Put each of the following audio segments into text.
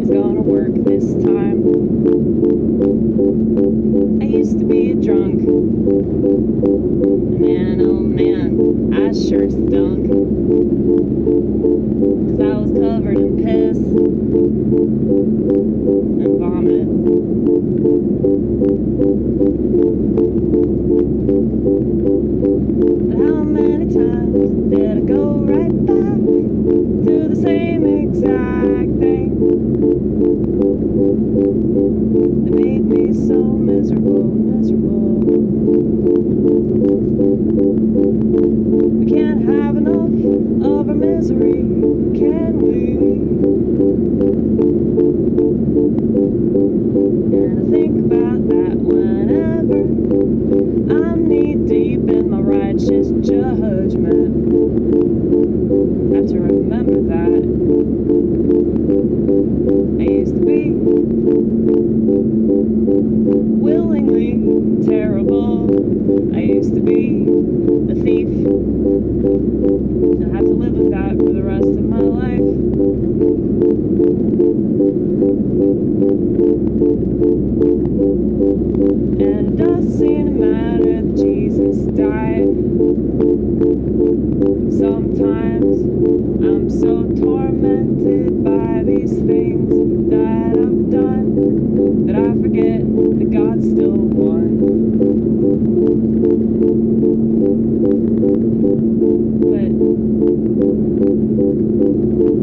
Nothing's gonna work this time. I used to be a drunk. Man, oh man, I sure stunk. 'Cause I was covered in piss and vomit. But how many times did I go right back to the same exact thing that made me so miserable, miserable? We can't have enough of our misery, can we? And I think about that whenever I'm knee deep in my righteous judgment. I have to remember that I used to be willingly terrible. I used to be a thief. I have to live with that for the rest of my life. And it doesn't seem to matter that Jesus died. Sometimes I'm so tormented by these things that I've done that I forget that God still won. But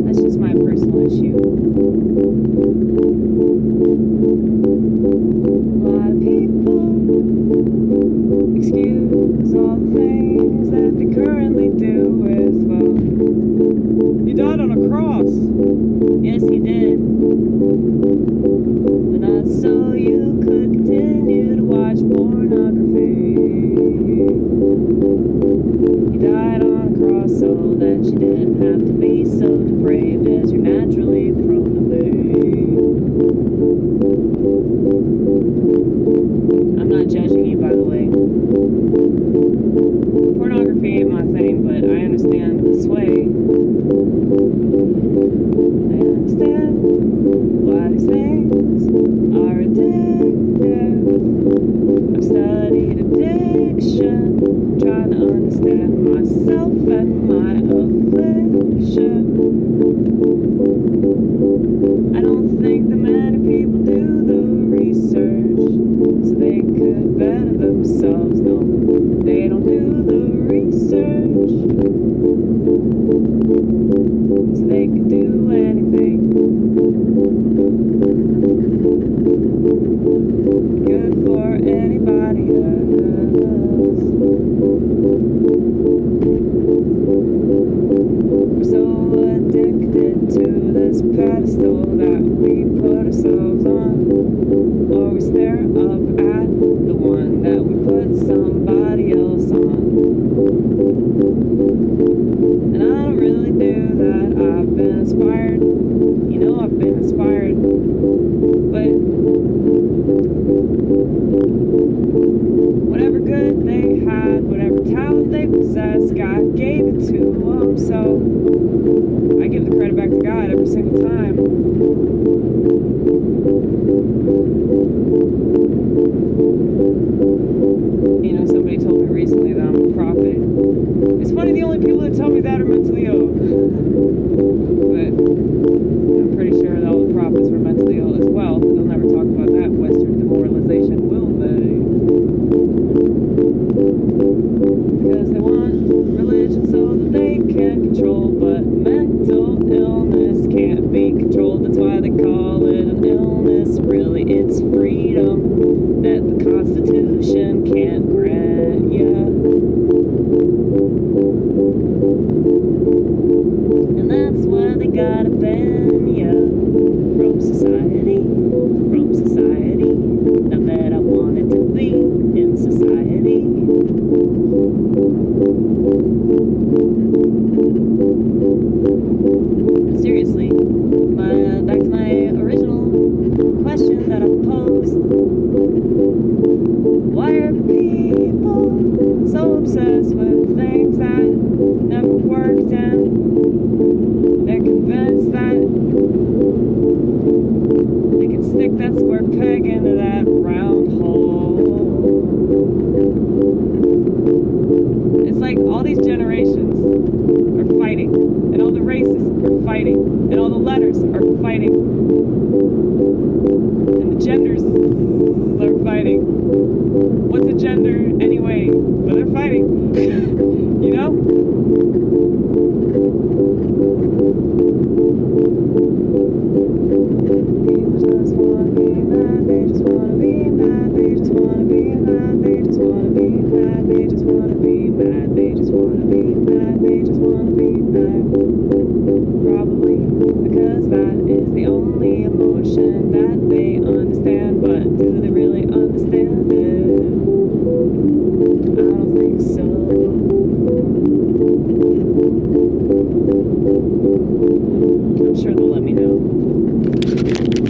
that's just my personal issue. A lot of people excuse all the things that they currently do with, well, he died on a cross. Yes, he did. But not so you could continue to watch pornography. He died on a cross so that you didn't have to be so depraved as you're naturally prone to be. I'm not judging you, by the way. Pornography ain't my thing, but I understand the sway. I understand why these things are addictive. I've studied addiction, trying to understand myself and my affliction. I don't think that many people do the research so they could better themselves. No, they don't do the research so they could do anything good for anybody else. We're so addicted to this pedestal that we put ourselves on, or we stare up at the one that we put somebody else on. And I don't really do that. I've been inspired. You know I've been inspired. But whatever good they had, whatever talent they possessed, God gave it to them. So I give the credit back to God every single time. You know, somebody told me recently that I'm a prophet. It's funny, the only people that tell me that are mentally ill. But I'm pretty sure that all the prophets were mentally ill as well. They'll never talk about that Western demoralization, will they? Because they want religion so that they can control, but mental illness can't be controlled. That's why they call it an illness. Really, it's freedom that the Constitution can't grant ya. And that's why they gotta ban ya from society, from society. Not that I wanted to be in society. But seriously, back to my original question that I posed. And the genders are fighting. What's a gender anyway? But they're fighting. You know? People just wanna be mad, they just wanna be mad, they just wanna be mad, they just wanna be mad, they just wanna be mad, they just wanna be mad, they just wanna be mad. Probably because that is the only emotion that they understand, but do they really